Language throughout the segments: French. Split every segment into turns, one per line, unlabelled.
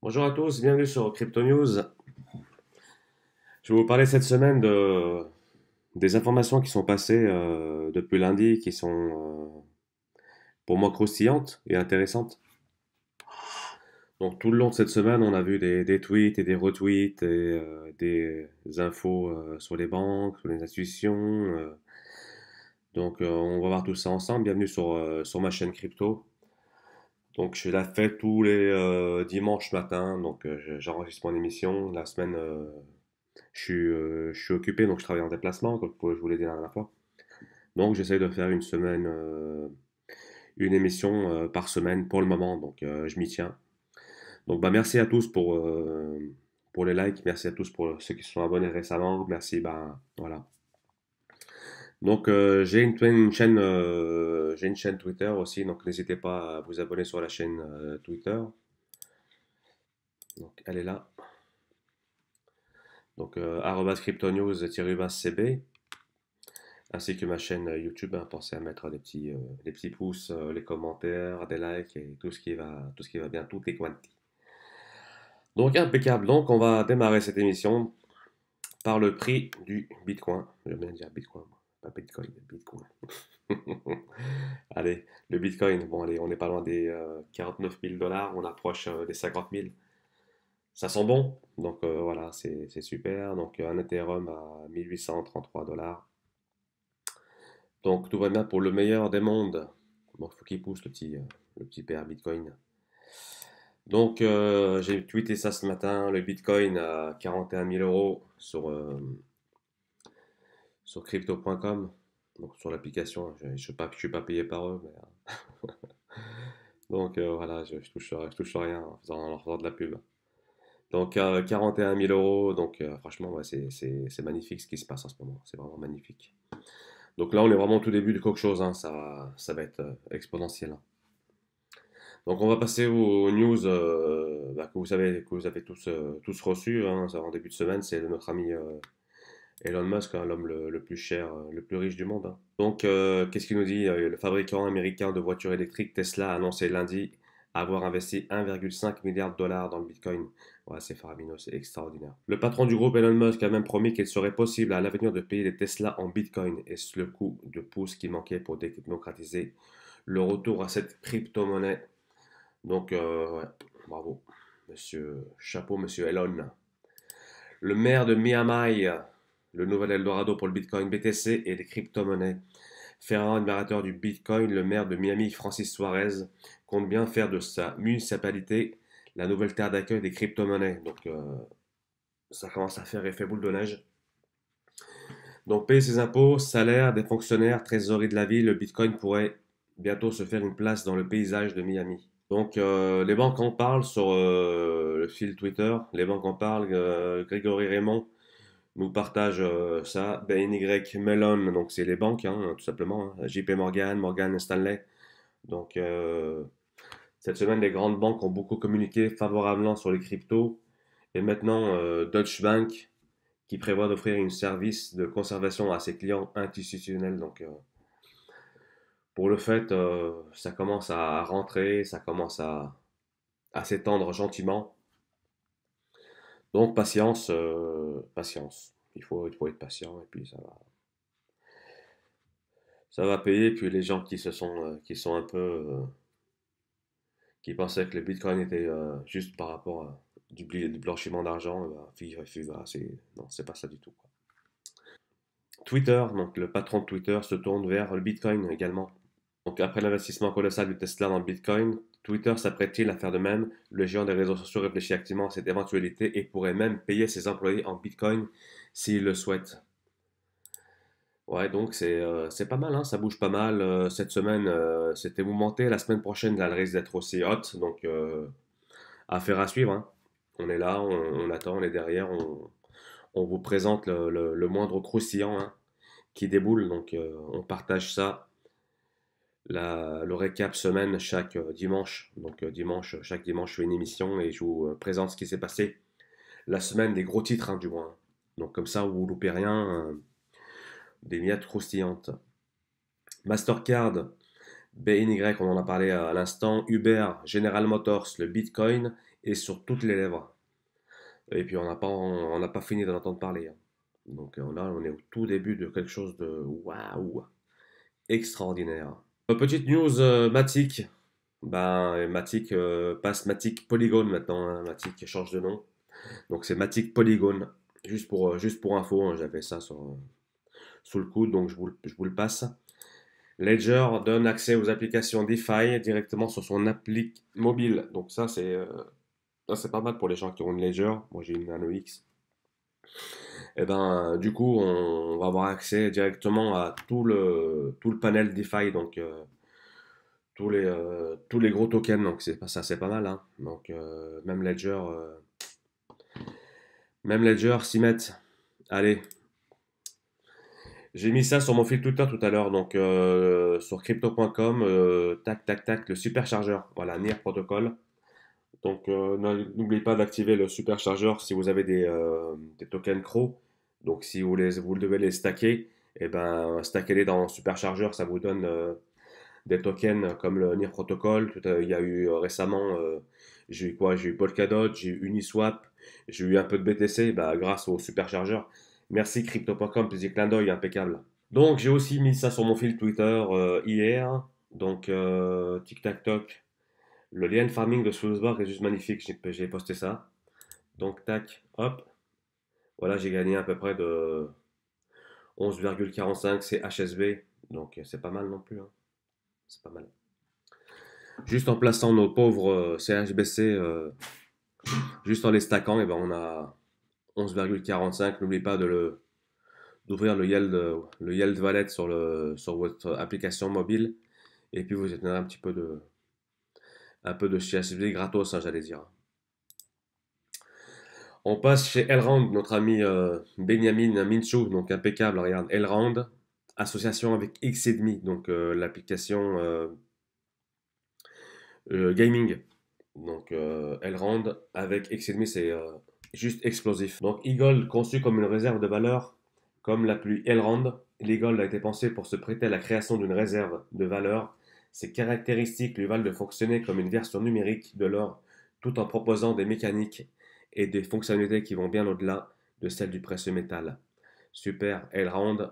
Bonjour à tous, bienvenue sur Crypto News. Je vais vous parler cette semaine des informations qui sont passées depuis lundi, qui sont pour moi croustillantes et intéressantes. Donc tout le long de cette semaine, on a vu des tweets et des retweets et des infos sur les banques, sur les institutions. On va voir tout ça ensemble. Bienvenue sur ma chaîne crypto. Donc je la fais tous les dimanches matin. J'enregistre mon émission. La semaine, je suis occupé, donc je travaille en déplacement, comme je vous l'ai dit la dernière fois. Donc j'essaie de faire une semaine, une émission par semaine pour le moment, donc je m'y tiens. Donc bah, merci à tous pour les likes, merci à tous pour ceux qui se sont abonnés récemment, merci, bah voilà. Donc j'ai une chaîne Twitter aussi, donc n'hésitez pas à vous abonner sur la chaîne Twitter. Donc elle est là. Donc @cryptonews-cb. Ainsi que ma chaîne YouTube, hein. Pensez à mettre des petits pouces, les commentaires, des likes et tout ce qui va bien, tout est quanti. Donc impeccable. Donc on va démarrer cette émission par le prix du Bitcoin. J'aime bien dire Bitcoin, moi. Pas Bitcoin, Bitcoin. Allez, le Bitcoin. Bon, allez, on n'est pas loin des 49 000 dollars, on approche des 50 000. Ça sent bon, donc voilà, c'est super. Donc un Ethereum à 1833 dollars. Donc tout va bien pour le meilleur des mondes. Bon, il faut qu'il pousse le petit père Bitcoin. Donc j'ai tweeté ça ce matin, le Bitcoin à 41 000 euros sur crypto.com, donc sur l'application. Je ne suis pas payé par eux, donc voilà, je touche rien en leur faisant de la pub. Donc 41 000 euros, donc franchement, ouais, c'est magnifique ce qui se passe en ce moment, c'est vraiment magnifique. Donc là, on est vraiment au tout début de quelque chose, hein. Ça va être exponentiel, hein. Donc on va passer aux news bah, que vous avez tous reçues, hein, en début de semaine. C'est notre ami Elon Musk, hein, l'homme le plus cher, le plus riche du monde, hein. Donc qu'est-ce qu'il nous dit? Le fabricant américain de voitures électriques Tesla a annoncé lundi avoir investi 1,5 milliard de dollars dans le Bitcoin. Ouais, c'est faramineux, c'est extraordinaire. Le patron du groupe Elon Musk a même promis qu'il serait possible à l'avenir de payer les Tesla en Bitcoin, et c'est le coup de pouce qui manquait pour démocratiser le retour à cette crypto-monnaie. Donc, ouais, bravo, monsieur, chapeau, monsieur Elon. Le maire de Miami, le nouvel Eldorado pour le Bitcoin, BTC et les crypto-monnaies. Fervent admirateur du Bitcoin, le maire de Miami, Francis Suarez, compte bien faire de sa municipalité la nouvelle terre d'accueil des crypto-monnaies. Donc, ça commence à faire effet boule de neige. Donc, payer ses impôts, salaire des fonctionnaires, trésorerie de la ville, le Bitcoin pourrait bientôt se faire une place dans le paysage de Miami. Donc, les banques en parlent sur le fil Twitter. Les banques en parlent. Grégory Raymond nous partage ça. BNY Mellon, donc c'est les banques, hein, tout simplement, hein. JP Morgan, Morgan Stanley. Donc, cette semaine, les grandes banques ont beaucoup communiqué favorablement sur les cryptos. Et maintenant, Deutsche Bank qui prévoit d'offrir un service de conservation à ses clients institutionnels. Donc, pour le fait, ça commence à rentrer, ça commence à s'étendre gentiment. Donc patience, patience. Il faut être patient et puis ça va payer. Puis les gens qui sont un peu, qui pensaient que le Bitcoin était juste par rapport à du blanchiment d'argent, non, c'est pas ça du tout, quoi. Twitter, donc le patron de Twitter se tourne vers le Bitcoin également. Donc après l'investissement colossal du Tesla dans le Bitcoin, Twitter s'apprête-t-il à faire de même? Le géant des réseaux sociaux réfléchit activement à cette éventualité et pourrait même payer ses employés en Bitcoin s'il le souhaite. Ouais, donc c'est pas mal, hein, ça bouge pas mal. Cette semaine, c'était mouvementé. La semaine prochaine, elle risque d'être aussi hot. Donc, affaire à suivre, hein. On est là, on attend, on est derrière. On vous présente le moindre croustillant, hein, qui déboule. Donc, on partage ça. Le récap semaine chaque dimanche. Donc, chaque dimanche, je fais une émission et je vous présente ce qui s'est passé la semaine, des gros titres, hein, du moins. Donc, comme ça, vous ne loupez rien. Des miettes croustillantes. Mastercard, BNY, on en a parlé à l'instant, Uber, General Motors, le Bitcoin et sur toutes les lèvres. Et puis on n'a pas fini d'en entendre parler, hein. Donc là, on est au tout début de quelque chose de waouh, extraordinaire. Petite news Matic. Ben, Matic passe Matic Polygon maintenant, hein. Matic change de nom. Donc c'est Matic Polygon. Juste pour info, hein, j'avais ça sous le coude, donc je vous le passe. Ledger donne accès aux applications DeFi directement sur son appli mobile. Donc ça, c'est pas mal pour les gens qui ont une Ledger. Moi, j'ai une Nano X. Et ben, du coup, on va avoir accès directement à tout le panel DeFi, donc tous les gros tokens. Donc c'est pas mal, hein. Donc même Ledger s'y mettent. Allez, j'ai mis ça sur mon fil Twitter tout à l'heure, donc sur crypto.com, tac tac tac, le superchargeur, voilà, NIR protocole. Donc n'oubliez pas d'activer le superchargeur si vous avez des tokens CRO. Donc si vous devez les stacker, et ben stackez-les dans superchargeur, ça vous donne des tokens comme le NIR protocol. Il y a eu récemment, j'ai eu quoi? J'ai eu Polkadot, j'ai eu Uniswap, j'ai eu un peu de BTC, bah, grâce au superchargeur. Merci crypto.com, petit clin d'œil impeccable. Donc j'ai aussi mis ça sur mon fil Twitter hier. Donc tic tac toc. Le lien farming de Sloosberg est juste magnifique. J'ai posté ça. Donc tac, hop. Voilà, j'ai gagné à peu près de 11,45 CHSB. Donc c'est pas mal non plus, hein. C'est pas mal. Juste en plaçant nos pauvres CHBC, juste en les stackant, et ben on a 11,45. N'oubliez pas d'ouvrir le Yield Wallet sur votre application mobile. Et puis vous obtenez un peu de CHSB gratos, hein, j'allais dire. On passe chez Elrond, notre ami Benjamin Minchou, donc impeccable, regarde, Elrond, association avec X&Me, donc l'application gaming. Donc Elrond avec X&Me, c'est juste explosif. Donc Eagle, conçu comme une réserve de valeur, comme l'appli Elrond, l'Eagle a été pensé pour se prêter à la création d'une réserve de valeur. Ses caractéristiques lui valent de fonctionner comme une version numérique de l'or, tout en proposant des mécaniques et des fonctionnalités qui vont bien au-delà de celles du précieux métal. Super, Elrond,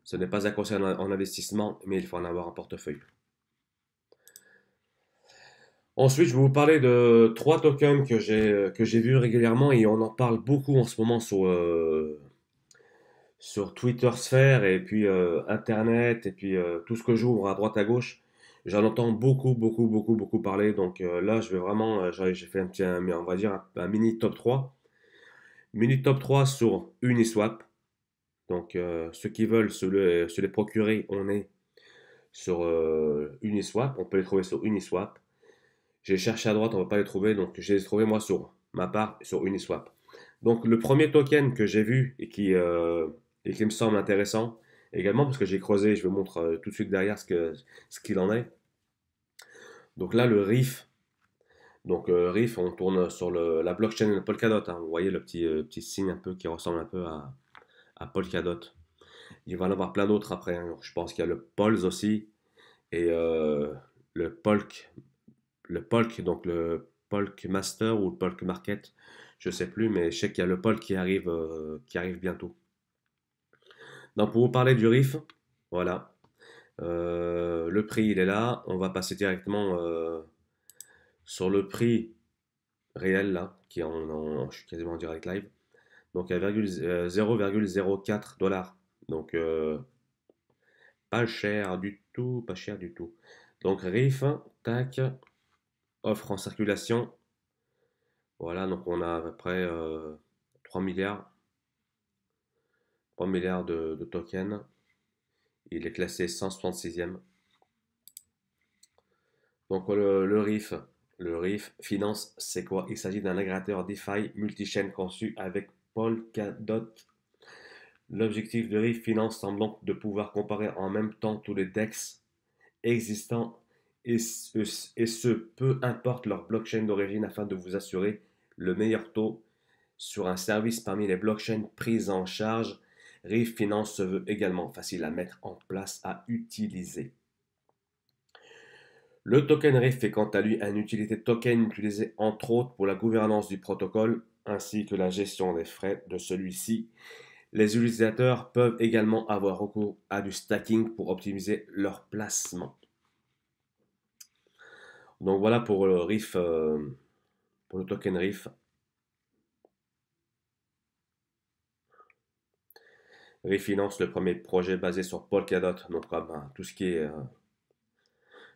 ce n'est pas un conseil en investissement, mais il faut en avoir un portefeuille. Ensuite, je vais vous parler de trois tokens que j'ai vus régulièrement et on en parle beaucoup en ce moment sur Twitter Sphere et puis Internet et puis tout ce que j'ouvre à droite à gauche. J'en entends beaucoup parler. Donc là, je vais vraiment, j'ai fait on va dire un mini top 3. Mini top 3 sur Uniswap. Donc ceux qui veulent se les procurer, on est sur Uniswap. On peut les trouver sur Uniswap. J'ai cherché à droite, on ne va pas les trouver, donc je les ai trouvés moi sur ma part sur Uniswap. Donc le premier token que j'ai vu et qui me semble intéressant, également parce que j'ai creusé, je vous montre tout de suite derrière ce qu'il en est. Donc là le RIF, donc RIF, on tourne sur la blockchain Polkadot, hein. Vous voyez le petit signe un peu qui ressemble un peu à Polkadot. Il va y en avoir plein d'autres après, hein. Je pense qu'il y a le Pols aussi et le Polk, donc le Polk Master ou le Polk Market, je sais plus, mais je sais qu'il y a le Polk qui arrive bientôt. Donc pour vous parler du RIF, voilà. Le prix il est là. On va passer directement sur le prix réel là, qui est je suis quasiment en direct live. Donc à 0,04 dollars. Donc pas cher du tout, pas cher du tout. Donc RIF, tac, offre en circulation. Voilà, donc on a à peu près 3 milliards, 3 milliards de tokens. Il est classé 166e. Donc le RIF finance, c'est quoi? Il s'agit d'un agrégateur DeFi multi-chaîne conçu avec Polkadot. L'objectif de RIF finance semble donc de pouvoir comparer en même temps tous les DEX existants et ce peu importe leur blockchain d'origine afin de vous assurer le meilleur taux sur un service parmi les blockchains prises en charge. RIF Finance se veut également facile à mettre en place, à utiliser. Le token RIF est quant à lui une utilité token utilisée entre autres pour la gouvernance du protocole ainsi que la gestion des frais de celui-ci. Les utilisateurs peuvent également avoir recours à du stacking pour optimiser leur placement. Donc voilà pour le RIF, pour le token RIF. RIF finance le premier projet basé sur Polkadot. Donc tout ce qui est,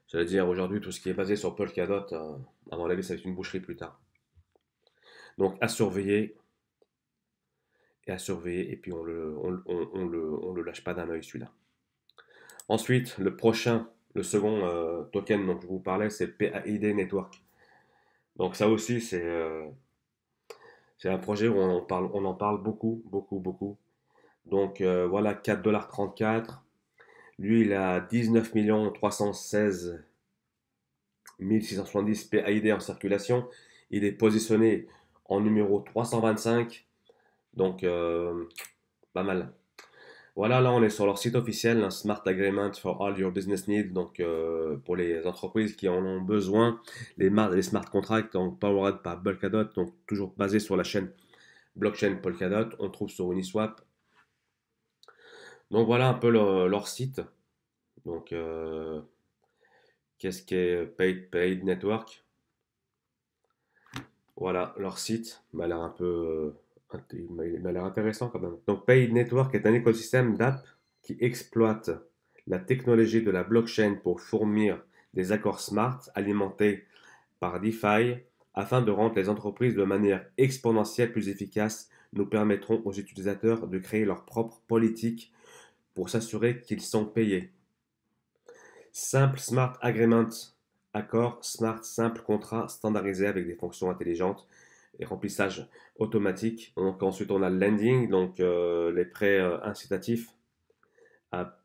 j'allais dire aujourd'hui, tout ce qui est basé sur Polkadot, à mon avis, ça va être une boucherie plus tard. Donc à surveiller et à surveiller, et puis on le lâche pas d'un œil celui-là. Ensuite, le second token dont je vous parlais, c'est PAID Network. Donc ça aussi, c'est un projet où on en parle beaucoup, beaucoup, beaucoup. Donc voilà, 4,34 $. Lui, il a 19 316 1670 PAID en circulation. Il est positionné en numéro 325. Donc, pas mal. Voilà, là, on est sur leur site officiel, un Smart Agreement for All Your Business Needs. Donc, pour les entreprises qui en ont besoin, les smart contracts, donc powered par Polkadot, donc toujours basé sur la chaîne blockchain Polkadot. On trouve sur Uniswap. Donc, voilà un peu leur site. Donc, qu'est-ce qu'est Paid Network? Voilà, leur site m'a l'air un peu, il m'a l'air intéressant quand même. Donc, Paid Network est un écosystème d'app qui exploite la technologie de la blockchain pour fournir des accords smart alimentés par DeFi afin de rendre les entreprises de manière exponentielle plus efficaces. Nous permettrons aux utilisateurs de créer leur propre politique pour s'assurer qu'ils sont payés. Simple Smart Agreement, accord Smart simple contrat standardisé avec des fonctions intelligentes et remplissage automatique. Donc ensuite on a le lending, donc les prêts incitatifs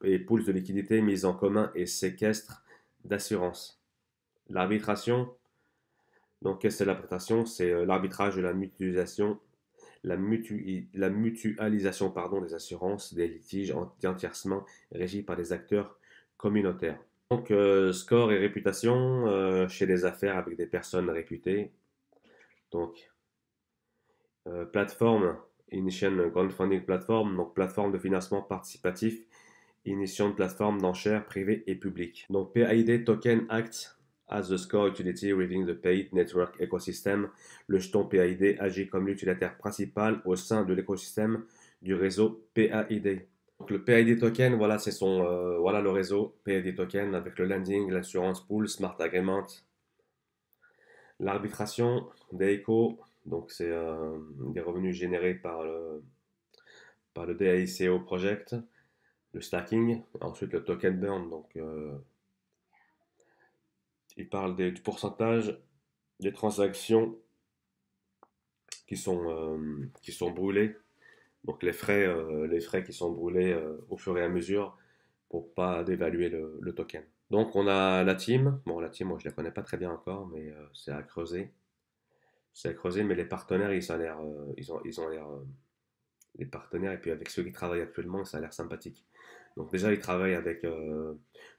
et pools de liquidité, mise en commun et séquestre d'assurance. L'arbitration, donc qu'est-ce que c'est l'arbitration? C'est l'arbitrage de la mutualisation, la mutualisation pardon, des assurances, des litiges entièrement régis par des acteurs communautaires. Donc, score et réputation chez les affaires avec des personnes réputées. Donc, plateforme, Initial Crowdfunding Platform, donc plateforme de financement participatif, initiant de plateforme d'enchères privées et publiques. Donc, PAID Token Act as the score utility within the paid network ecosystem. Le jeton PAID agit comme l'utilitaire principal au sein de l'écosystème du réseau PAID. Donc, le PAID token, voilà, c'est voilà le réseau PAID token avec le lending, l'assurance pool, smart agreement, l'arbitration des échos, donc c'est des revenus générés par le DAICO project, le stacking, ensuite le token burn, donc il parle du pourcentage des transactions qui sont brûlées, donc les frais qui sont brûlés au fur et à mesure pour pas dévaluer le token. Donc on a la team. Bon, la team, moi je la connais pas très bien encore, mais c'est à creuser. C'est à creuser, mais les partenaires, ils ont l'air, ils ont l'air, les partenaires, et puis avec ceux qui travaillent actuellement, ça a l'air sympathique. Donc déjà, ils travaillent avec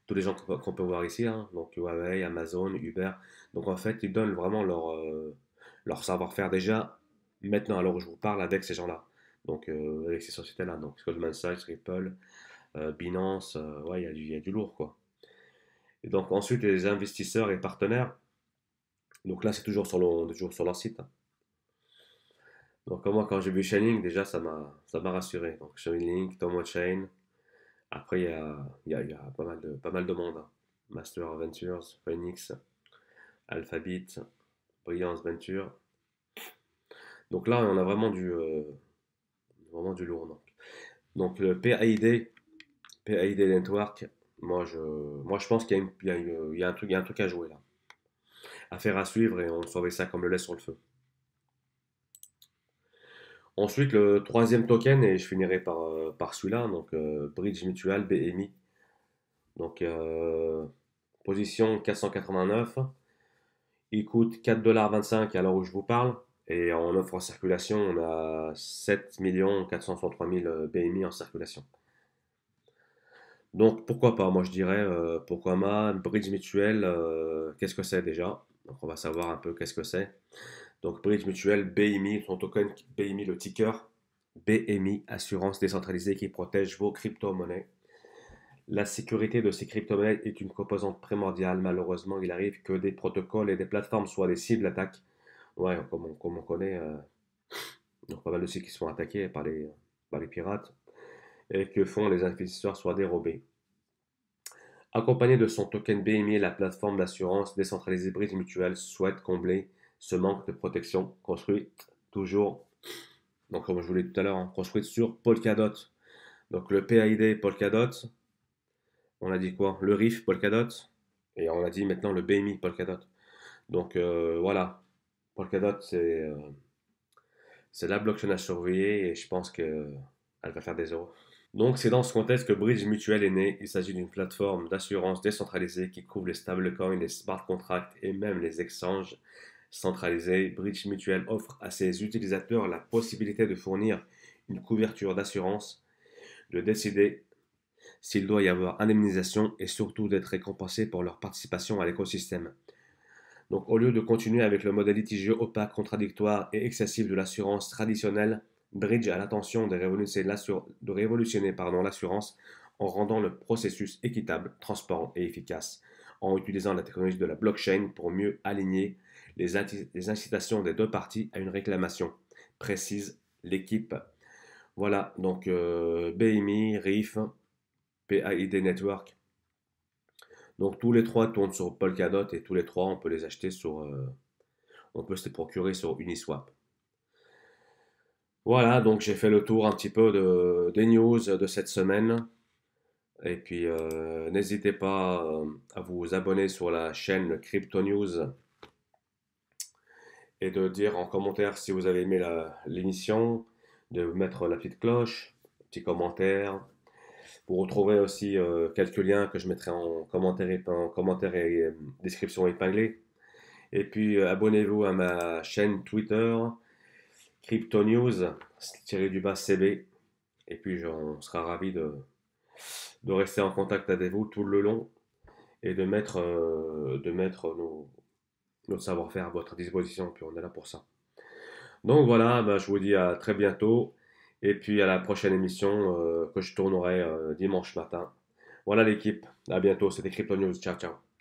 tous les gens qu'on peut voir ici, hein, donc Huawei, Amazon, Uber. Donc en fait, ils donnent vraiment leur savoir-faire déjà, maintenant, alors je vous parle avec ces gens-là. Donc avec ces sociétés-là, donc Goldman Sachs, Ripple, Binance, ouais, il y a du lourd, quoi. Et donc ensuite, les investisseurs et partenaires, donc là, c'est toujours on est toujours sur leur site, hein. Donc moi, quand j'ai vu Chainlink, déjà, ça m'a rassuré. Donc Chainlink, Tomo Chain. Après, il y a pas mal de monde, hein. Master Ventures, Phoenix, Alphabet, Brilliance Venture. Donc là, on a vraiment du lourd. Donc le PAID Network, moi je pense qu'il y a, il y a un truc à jouer là. Affaire à suivre et on surveille ça comme le lait sur le feu. Ensuite, le troisième token, et je finirai par celui-là, donc Bridge Mutual BMI. Donc, position 489. Il coûte 4,25 $ à l'heure où je vous parle. Et en offre en circulation, on a 7 463 000 BMI en circulation. Donc pourquoi pas, moi je dirais pourquoi pas, Bridge Mutuel, qu'est-ce que c'est déjà? Donc on va savoir un peu qu'est-ce que c'est. Donc Bridge Mutuel, BMI, son token BMI, le ticker, BMI, assurance décentralisée qui protège vos crypto-monnaies. La sécurité de ces crypto-monnaies est une composante primordiale. Malheureusement, il arrive que des protocoles et des plateformes soient des cibles d'attaque. Ouais, comme on connaît, donc pas mal de sites qui sont attaqués par les pirates et que font les investisseurs soient dérobés. Accompagné de son token BMI, la plateforme d'assurance décentralisée Bridge Mutual souhaite combler ce manque de protection construite toujours, donc comme je vous l'ai dit tout à l'heure, hein, construite sur Polkadot. Donc le PID Polkadot, on a dit quoi? Le RIF Polkadot, et on a dit maintenant le BMI Polkadot. Donc voilà, Polkadot c'est la blockchain à surveiller et je pense qu'elle va faire des euros. Donc c'est dans ce contexte que Bridge Mutual est né. Il s'agit d'une plateforme d'assurance décentralisée qui couvre les stablecoins, les smart contracts et même les exchanges centralisés. Bridge Mutual offre à ses utilisateurs la possibilité de fournir une couverture d'assurance, de décider s'il doit y avoir indemnisation et surtout d'être récompensé pour leur participation à l'écosystème. Donc au lieu de continuer avec le modèle litigieux opaque, contradictoire et excessif de l'assurance traditionnelle, Bridge a l'intention de révolutionner l'assurance en rendant le processus équitable, transparent et efficace, en utilisant la technologie de la blockchain pour mieux aligner les incitations des deux parties à une réclamation précise, l'équipe. Voilà, donc BMI, RIF, PAID Network. Donc tous les trois tournent sur Polkadot et tous les trois on peut les acheter on peut se les procurer sur Uniswap. Voilà, donc j'ai fait le tour un petit peu des news de cette semaine. Et puis n'hésitez pas à vous abonner sur la chaîne Crypto News et de dire en commentaire si vous avez aimé l'émission, de mettre la petite cloche, petit commentaire. Vous retrouverez aussi quelques liens que je mettrai en commentaire et description épinglée. Et puis abonnez-vous à ma chaîne Twitter, Crypto News, tiré du bas CB. Et puis on sera ravi de rester en contact avec vous tout le long et de mettre notre savoir-faire à votre disposition. Puis on est là pour ça. Donc voilà, bah, je vous dis à très bientôt. Et puis à la prochaine émission que je tournerai dimanche matin. Voilà l'équipe. À bientôt. C'était Crypto News. Ciao, ciao.